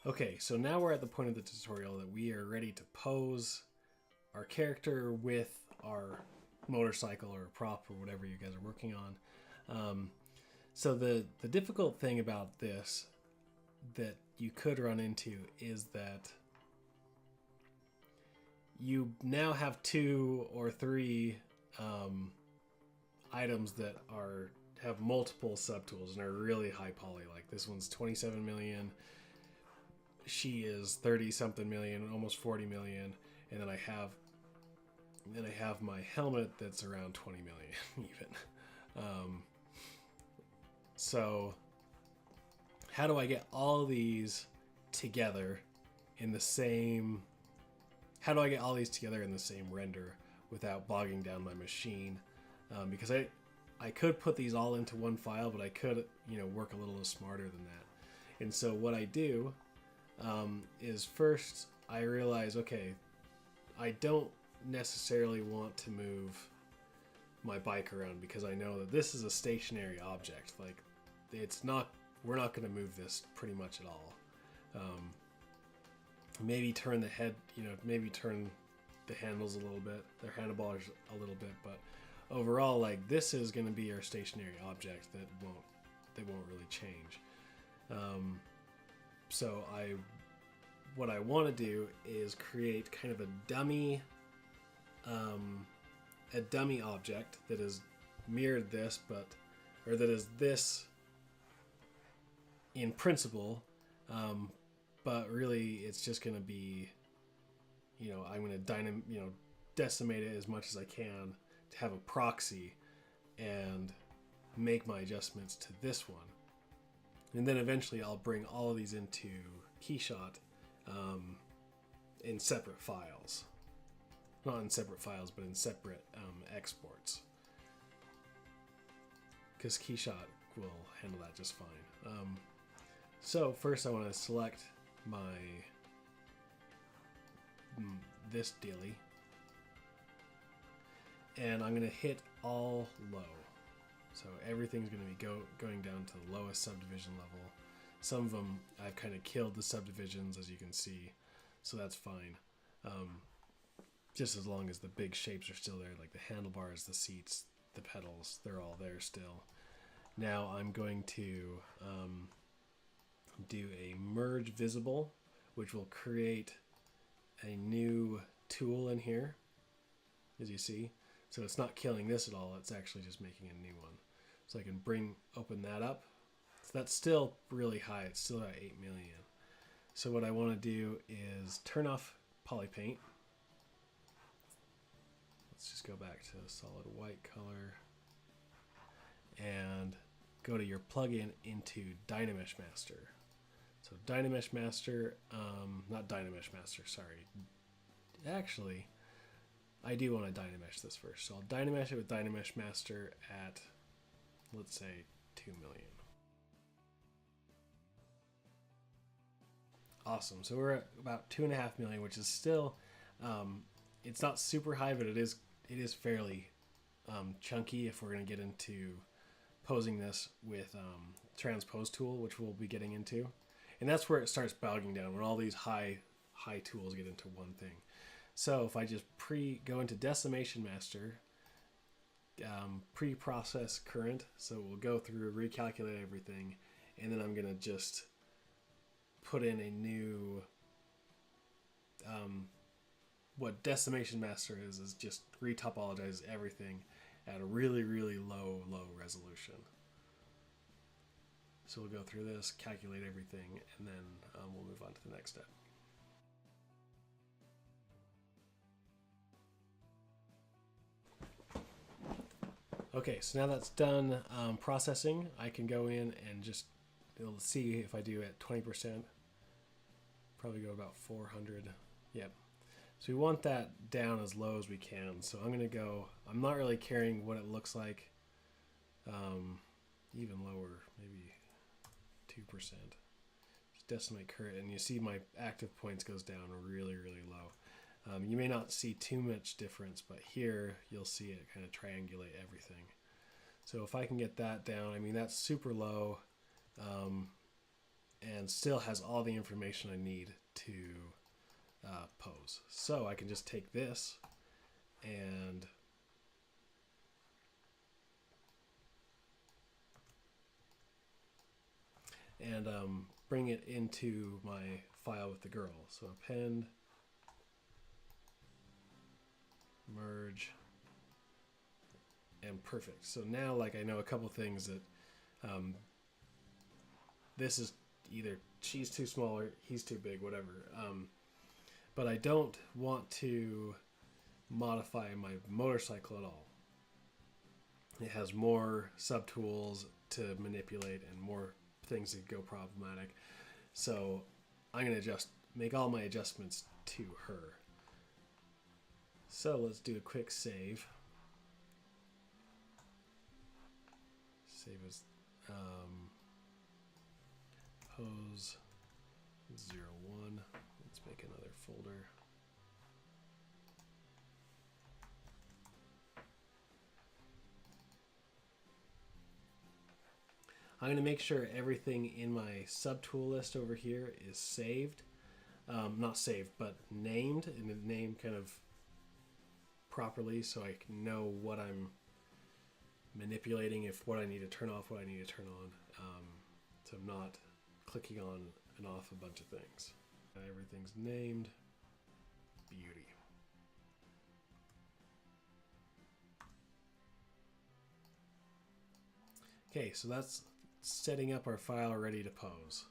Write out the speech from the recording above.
Okay, so now we're at the point of the tutorial that we are ready to pose our character with our motorcycle or prop or whatever you guys are working on. So the difficult thing about this that you could run into is that you now have 2 or 3 items that have multiple subtools and are really high poly. Like this one's 27 million. She is 30 something million, almost 40 million, and then I have my helmet that's around 20 million even. So how do I get all these together in the same render without bogging down my machine? Because I could put these all into one file, but I could work a little smarter than that. And so what I do is first I realize, okay, I don't necessarily want to move my bike around because I know that this is a stationary object. Like we're not going to move this pretty much at all. Maybe turn the head, maybe turn the handles a little bit, their handlebars a little bit, but overall, like this is going to be our stationary object that won't really change. So what I want to do is create kind of a dummy object that is mirrored this, or that is this in principle, but really it's just going to be, I'm going to decimate it as much as I can to have a proxy and make my adjustments to this one. And then eventually I'll bring all of these into Keyshot in separate files. Not in separate files, but in separate exports. Because Keyshot will handle that just fine. So first I want to select this dealie. And I'm going to hit all low. So everything's going to be going down to the lowest subdivision level. Some of them I've kind of killed the subdivisions, as you can see, so that's fine. Just as long as the big shapes are still there, like the handlebars, the seats, the pedals, they're all there still. Now I'm going to do a merge visible, which will create a new tool in here, as you see. So it's not killing this at all, it's actually just making a new one. So I can open that up. So that's still really high, it's still at 8 million. So what I want to do is turn off polypaint. Let's just go back to solid white color and go to your plugin into Dynamesh Master. So Dynamesh Master, not Dynamesh Master, sorry. Actually, I do want to Dynamesh this first. So I'll Dynamesh it with Dynamesh Master at, let's say, 2 million. Awesome. So we're at about 2.5 million, which is still, it's not super high, but it is fairly chunky if we're going to get into posing this with Transpose tool, which we'll be getting into. And that's where it starts bogging down, when all these high tools get into one thing. So if I just go into Decimation Master, pre-process current, so we'll go through, recalculate everything, and then I'm going to just put in a new, what Decimation Master is just retopologize everything at a really, really low resolution. So we'll go through this, calculate everything, and then we'll move on to the next step. Okay, so now that's done processing, I can go in and just see if I do at 20%. Probably go about 400. Yep. So we want that down as low as we can. So I'm going to go, I'm not really caring what it looks like. Even lower, maybe 2%. Just decimate current, and you see my active points goes down really, really low. You may not see too much difference, but here you'll see it kind of triangulate everything. So if I can get that down, I mean, that's super low. and still has all the information I need to pose. So I can just take this and bring it into my file with the girl. So append, merge, and perfect. So now, like, I know a couple things that this is either she's too small or he's too big, whatever. But I don't want to modify my motorcycle at all. It has more subtools to manipulate and more things that go problematic. So I'm going to make all my adjustments to her. So let's do a quick save. Save as pose 01. Let's make another folder. I'm going to make sure everything in my subtool list over here is saved. Not saved, but named, and named kind of properly so I can know what I'm manipulating, if what I need to turn off, what I need to turn on. So I'm not clicking on and off a bunch of things. Everything's named. Beauty. Okay, so that's setting up our file ready to pose.